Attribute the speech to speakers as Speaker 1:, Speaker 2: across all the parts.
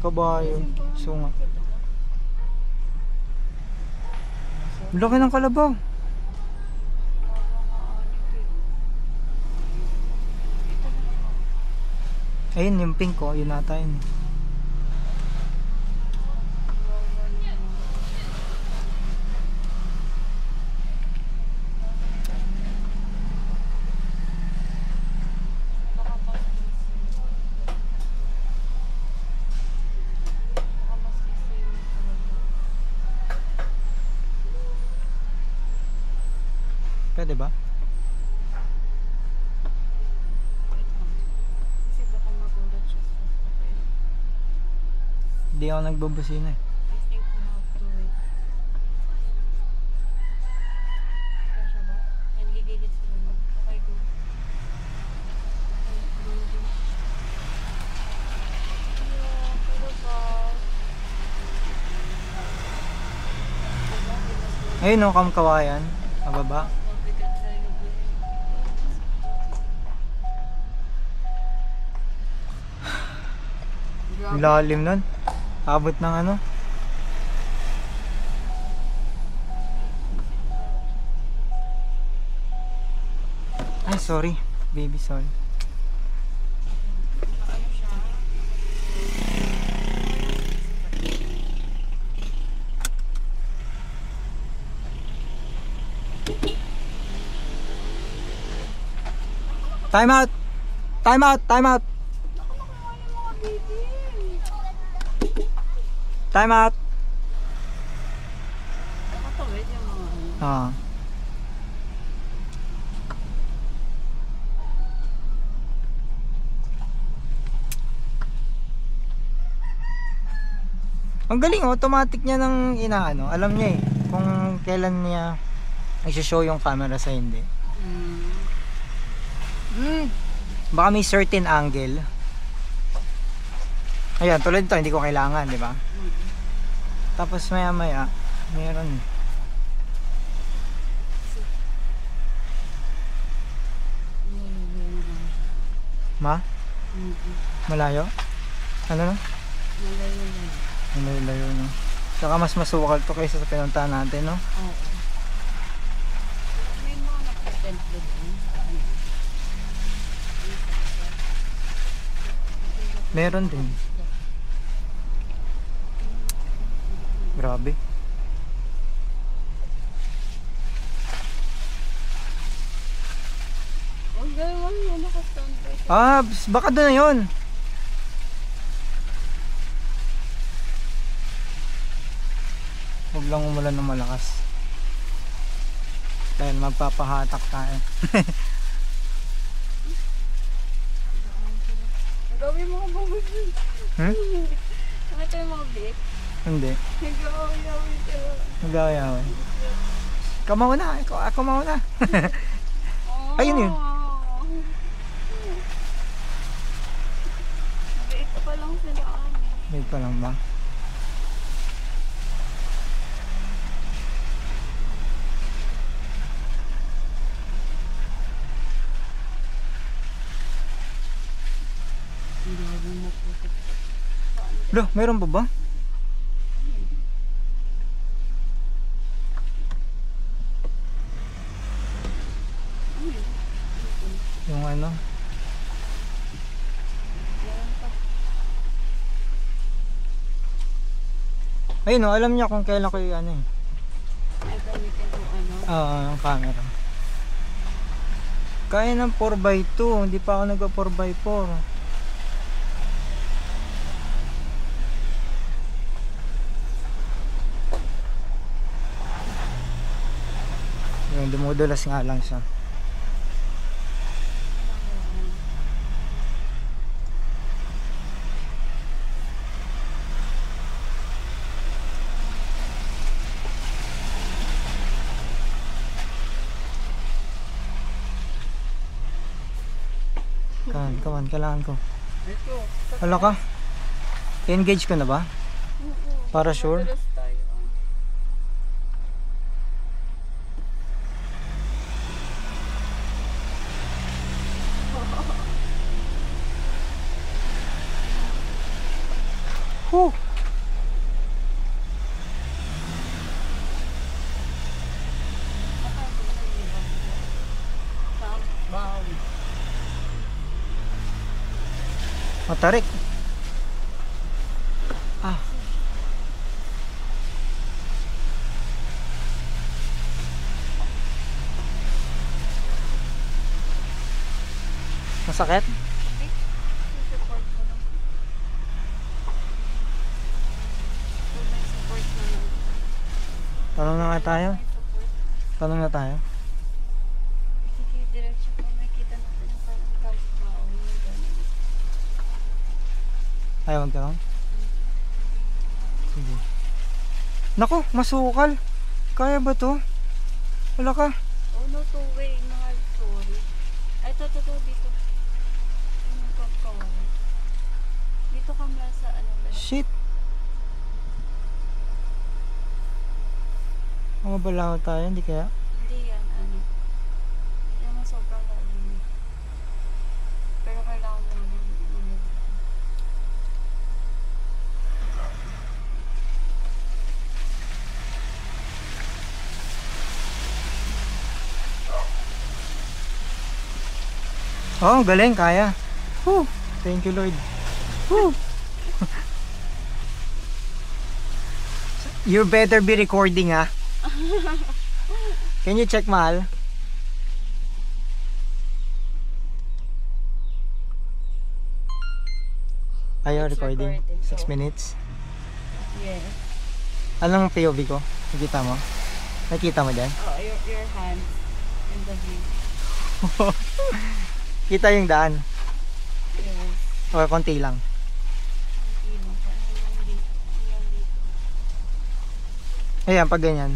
Speaker 1: kabayo, sunga. Laki ng kalabaw. Ayun yung pink ko, yun nata yun. Pwede ba?
Speaker 2: Kasi baka magulat siya sa papel.
Speaker 1: Hindi ako nagbabusina eh.
Speaker 2: I think we have to wait. Kaya siya ba? Ay, nagigilid sila mo. Okay, go. Okay, go, go. Yeah, pero ba?
Speaker 1: Ayun no, kamkawayan. Mababa.
Speaker 2: Mabigat tayo,
Speaker 1: Ang lalim nun. Abot ng ano. Ay, sorry. Baby, sorry.
Speaker 2: Ano siya?
Speaker 1: Time out! Time out! Time out! Time out!
Speaker 2: Nakatawid yung mga ano.
Speaker 1: Ah. Ang galing, automatic niya ng inaano. Alam niya eh kung kailan niya i-show yung camera sa hindi. Baka may certain angle. Ayan, tulad ito, hindi ko kailangan, di ba? Tapos maya maya, meron. Ma? Malayo? Ano no? Malayo no? Saka mas masukal to kaysa sa pinuntahan natin, no?
Speaker 2: Oo. May mga nakatend doon.
Speaker 1: Meron din. Grabe.
Speaker 2: Oh, gawin mo nakastandby.
Speaker 1: Ah, baka doon na yun. Huwag lang umulan ng malakas. Dahil magpapahatak tayo.
Speaker 2: Gawin mo ka bumibig. Nakita yung mga big.
Speaker 1: Hindi.
Speaker 2: Nag-away-away sila.
Speaker 1: Nag-away-away. Ikaw mauna. Ako mauna. Ayun yun.
Speaker 2: Mabait pa lang sila kami.
Speaker 1: Wait pa lang ba? Loh, meron pa ba? Yung ano? Ayun no, alam niya kung kailan ko yung ano eh.
Speaker 2: Ay, gamitin ko ano.
Speaker 1: Yung camera. Kaya ng 4x2, hindi pa ako nag 4x4. Yung dumudulas nga lang siya. Come on, kailangan ko.
Speaker 2: Ito.
Speaker 1: Wala ka? Engage ko na ba? Para sure?
Speaker 2: Madalas tayo.
Speaker 1: Whew. Matarik. Ah. Masakit?
Speaker 2: Support ko lang. So, may support na lang.
Speaker 1: Tanong na nga tayo.
Speaker 2: May support.
Speaker 1: Tanong na tayo.
Speaker 2: Sige, diretso pa. Makita natin yung parang kabaw. Yung ganun.
Speaker 1: Ayaw magtanong? Sige. Naku, masukal. Kaya ba to? Wala ka.
Speaker 2: Oh no, two-way. Mahal, sorry. Ay, ito, dito. Ano pang kawala? Dito ka mula sa ano ba?
Speaker 1: Shit. Mabalaw tayo, hindi kaya?
Speaker 2: Hindi yan, ano. Hindi naman sobrang lalim. Pero kailangan mo naman.
Speaker 1: Oh, galing, kaya. Whew. Thank you, Lord. Whew. You better be recording, ha? Can you check, mahal? Are you
Speaker 2: It's
Speaker 1: recording?
Speaker 2: recording,
Speaker 1: 6
Speaker 2: so-
Speaker 1: minutes.
Speaker 2: Yes.
Speaker 1: Anong POV ko? Nakita mo? Nakita mo dyan?
Speaker 2: Oh, your hands in the view.
Speaker 1: Kita yung daan.
Speaker 2: Yes.
Speaker 1: O, konti lang.
Speaker 2: Hindi mo. Parang hanggang dito. Hanggang dito.
Speaker 1: Ayan, pag ganyan.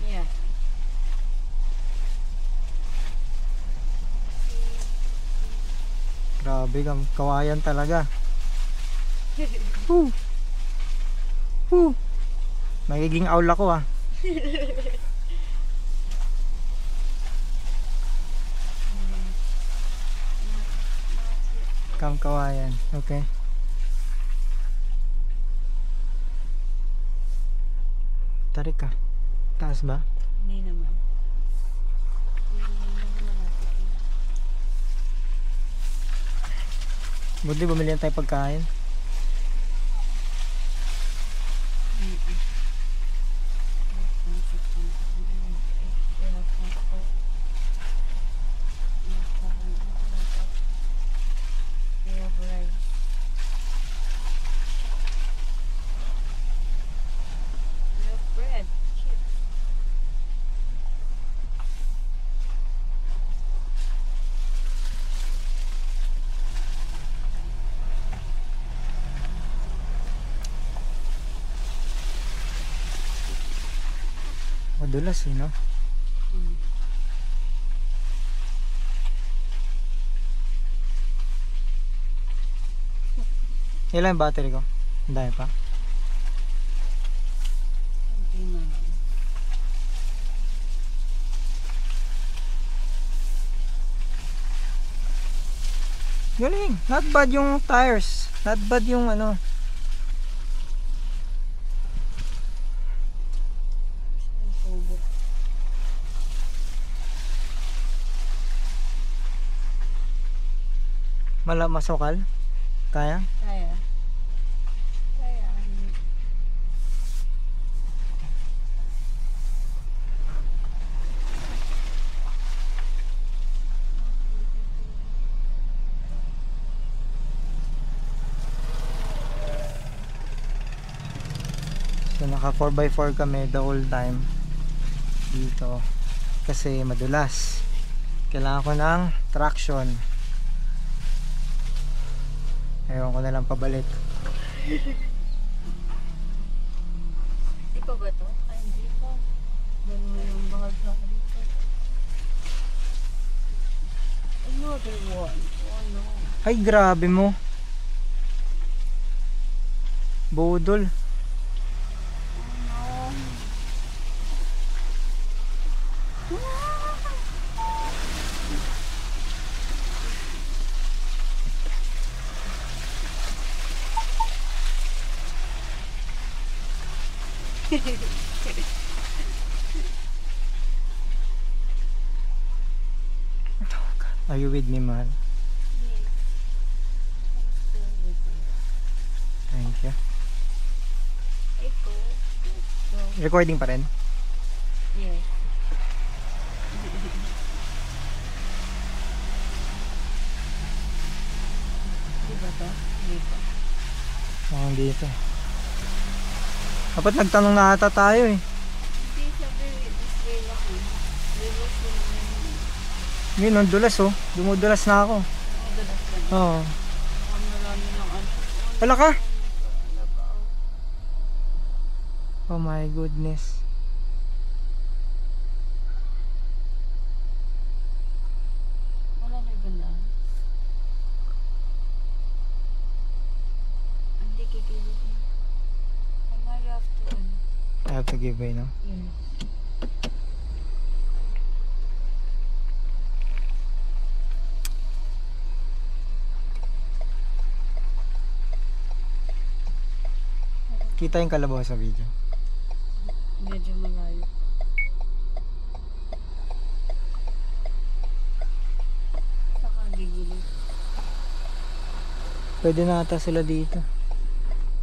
Speaker 2: Yeah.
Speaker 1: Grabe, kawayan talaga. Woo. Woo. Magiging aul ako, ah. Kawayan. Okay. Tarik ka. Taas ba?
Speaker 2: Hindi naman. Hindi naman malapit na.
Speaker 1: Buti bumili na tayo pagkain. Madulas eh, no? Ilan yung battery ko? Ang dami pa. Galing. Not bad yung tires. Not bad yung ano. Masukal? Kaya?
Speaker 2: Kaya. Kaya.
Speaker 1: So naka 4x4 kami the whole time dito kasi madulas. Kailangan ko ng traction. Ewan ko na lang pabalik.
Speaker 2: Di pa ba to? Ay, hindi pa. Dalawa yung bahag sa dito. Another one. Oh no.
Speaker 1: Ay, grabe mo. Budol.
Speaker 2: Oh no.
Speaker 1: Are you with me, mahal?
Speaker 2: Yes. I'm still with you.
Speaker 1: Thank you.
Speaker 2: Eko. Let's go.
Speaker 1: Recording pa rin?
Speaker 2: Yes. Di ba to? Dito.
Speaker 1: Mukhang dito. Dapat nagtanong na ata tayo eh.
Speaker 2: Hindi sabi, this way lang eh. Reverse yung
Speaker 1: Yun, ang dulas oh. Dumudulas na ako.
Speaker 2: madalas lang.
Speaker 1: Oo.
Speaker 2: Ang marami ng ano.
Speaker 1: Wala ka?
Speaker 2: Ano ba?
Speaker 1: Oh my goodness.
Speaker 2: Wala na iba na. Hindi kikilit na. I might have to ano.
Speaker 1: I have to give way, no?
Speaker 2: Yes.
Speaker 1: Kita yung kalabaw sa video.
Speaker 2: Medyo malayo. Saka gigilid.
Speaker 1: Pwede na ata sila dito.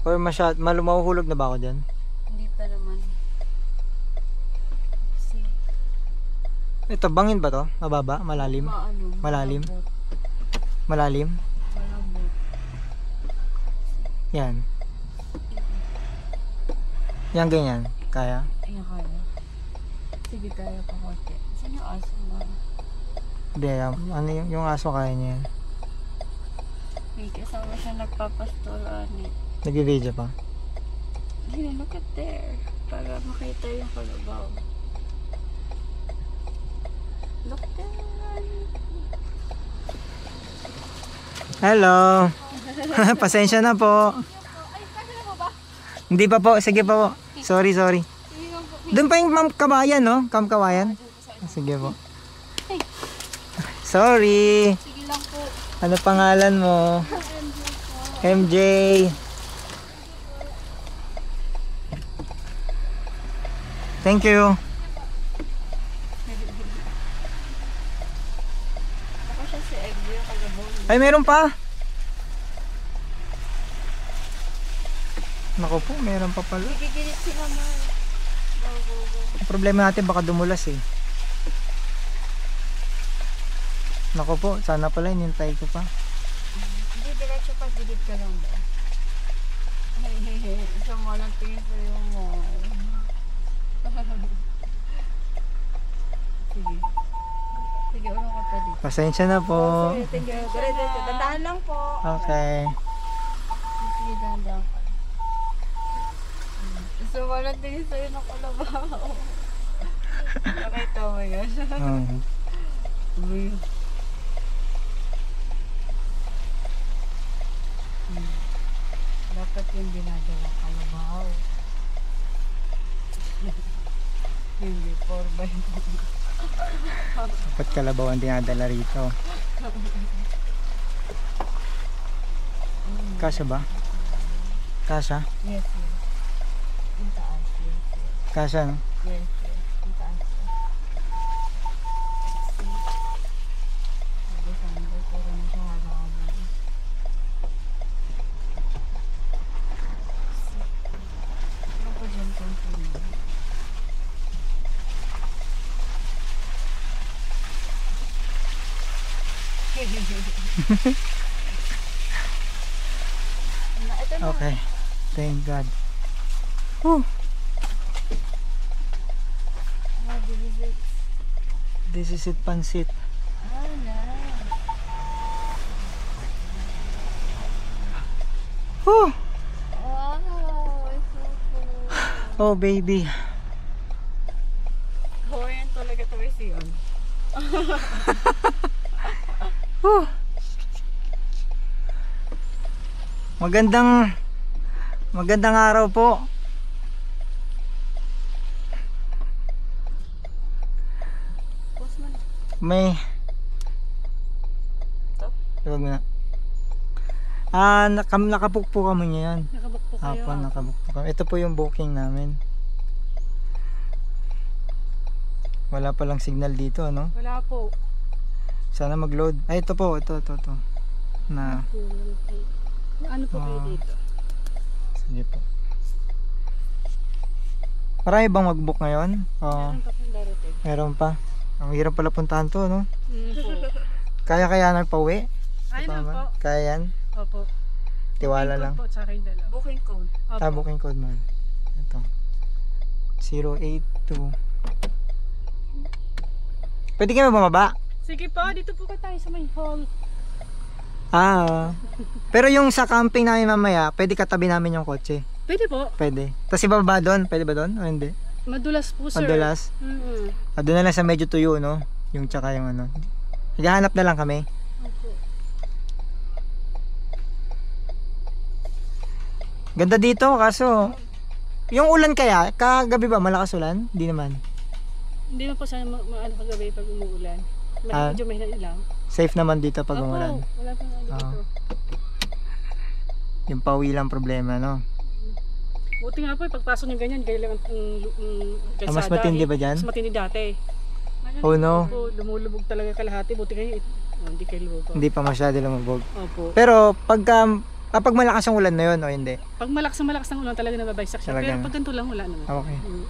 Speaker 1: Or mahuhulog na ba ako dyan?
Speaker 2: Hindi pa naman. Kasi,
Speaker 1: Ito, bangin ba to? Mababa? Malalim?
Speaker 2: maano,
Speaker 1: Malalim?
Speaker 2: malambot.
Speaker 1: Malalim?
Speaker 2: Malambot.
Speaker 1: Yan. Yan ganyan. Kaya?
Speaker 2: Ayan kaya. Sige, kaya pa konti. Saan yung aso mo?
Speaker 1: Hindi, ano yung aso kaya niya yan.
Speaker 2: May kasama siya nagpapastolaan eh.
Speaker 1: Nag-video pa.
Speaker 2: Hindi, look at there. Para makita yung kalabaw. Look there.
Speaker 1: Hello! Pasensya na po.
Speaker 2: Ay, kasi na mo ba?
Speaker 1: Hindi pa po. Sige pa po. Sorry.
Speaker 2: Sige lang po.
Speaker 1: Doon pa yung Kawayan, no? Kawayan? Sige po. Sorry.
Speaker 2: Sige lang po.
Speaker 1: Ano pangalan mo? MJ. Thank you.
Speaker 2: Ako siya si Egg, yung kalabaw.
Speaker 1: Ay, meron pa. Naku po, meron pa pala.
Speaker 2: Gigigilit sila man. Go, go, go.
Speaker 1: Ang problema natin baka dumulas eh. Naku po, sana pala inintay ko pa.
Speaker 2: Hindi, diretso pa. Gilid ka lang ba? Hehehe. Isa mo lang tingin sa'yo mo. Sige. Sige, ulo ka pa dito.
Speaker 1: Pasensya na po.
Speaker 2: Sige, thank you. Diretso. Tandaan lang po.
Speaker 1: Okay.
Speaker 2: Sige, dahan-dahan ka. Isa mo lang tingin sa'yo ng kalabaw. Nakita mo yun.
Speaker 1: Mm.
Speaker 2: Dapat yung dinadala kalabaw. Hindi 4x4.
Speaker 1: Dapat kalabaw ang dinadala rito. Kasya ba? Kasya?
Speaker 2: Yes, yes. Yung taas, yes, yes.
Speaker 1: Kasya, no?
Speaker 2: Yes, yes. Yung taas. Sabi sa mga puro na siya halaman. Ano ko dyan kung sino? Ito na.
Speaker 1: Okay. Thank God. Whew.
Speaker 2: Ah, delivered.
Speaker 1: This is it, pansit.
Speaker 2: Ah, nice.
Speaker 1: Whew.
Speaker 2: Wow, it's so cool.
Speaker 1: Oh, baby.
Speaker 2: Hawaiian talaga ito may siyon.
Speaker 1: Whew. Magandang araw po.
Speaker 2: Post mo na.
Speaker 1: May
Speaker 2: Ito?
Speaker 1: Huwag mo na. Nakapuk po kami ngayon.
Speaker 2: Nakabak po kayo.
Speaker 1: Apo, nakabuk po kami. Ito po yung booking namin. Wala palang signal dito, ano?
Speaker 2: Wala po.
Speaker 1: Sana mag-load. Ay, ito po, ito. Na,
Speaker 2: Ano po kayo
Speaker 1: Ah.
Speaker 2: dito?
Speaker 1: sige po. Marami bang mag-book ngayon?
Speaker 2: Meron pa pong darating.
Speaker 1: Meron pa. Ang hirap pala puntahan to, no?
Speaker 2: Po.
Speaker 1: Kaya na pauwi?
Speaker 2: Ayun lang po.
Speaker 1: Kaya yan?
Speaker 2: Opo.
Speaker 1: Tiwala lang.
Speaker 2: Po sa akin dalawa. Booking code. Opo.
Speaker 1: Booking code man. Ito. 082. Pwede kayo bumaba?
Speaker 2: Sige po, dito po tayo sa may hall.
Speaker 1: Pero yung sa camping namin mamaya, pwede katabi namin yung kotse.
Speaker 2: Pwede po.
Speaker 1: Pwede. Tapos ibaba doon, pwede ba doon? O hindi?
Speaker 2: Madulas po, sir.
Speaker 1: Madulas. Doon na lang sa medyo tuyo, no? Yung tsaka yung ano. Naghahanap na lang kami.
Speaker 2: Opo.
Speaker 1: Ganda dito, kaso yung ulan kaya, kagabi ba malakas ulan? Hindi naman.
Speaker 2: Hindi na po sana maano kagabi pag umuulan.
Speaker 1: Ah.
Speaker 2: Medyo mahina lang.
Speaker 1: Safe naman dito pag
Speaker 2: Opo,
Speaker 1: umulan.
Speaker 2: wala pang ano
Speaker 1: Ah.
Speaker 2: dito.
Speaker 1: Yung pauwi lang problema, no?
Speaker 2: Buti nga po, pagpasok nyo ganyan, gaya lang ang kalsada.
Speaker 1: Mas matindi ba dyan?
Speaker 2: Mas matindi dati.
Speaker 1: Oh no,
Speaker 2: Opo, lumulubog talaga kalahati. Buti kayo, hindi kayo lumubog.
Speaker 1: hindi pa masyado lumubog.
Speaker 2: Opo.
Speaker 1: Pero pag malakas ang ulan na yun, o hindi?
Speaker 2: Pag malakas ng ulan talaga nababagsak siya.
Speaker 1: Talaga.
Speaker 2: Pero pag ganito lang, wala naman.
Speaker 1: Okay.
Speaker 2: Mm.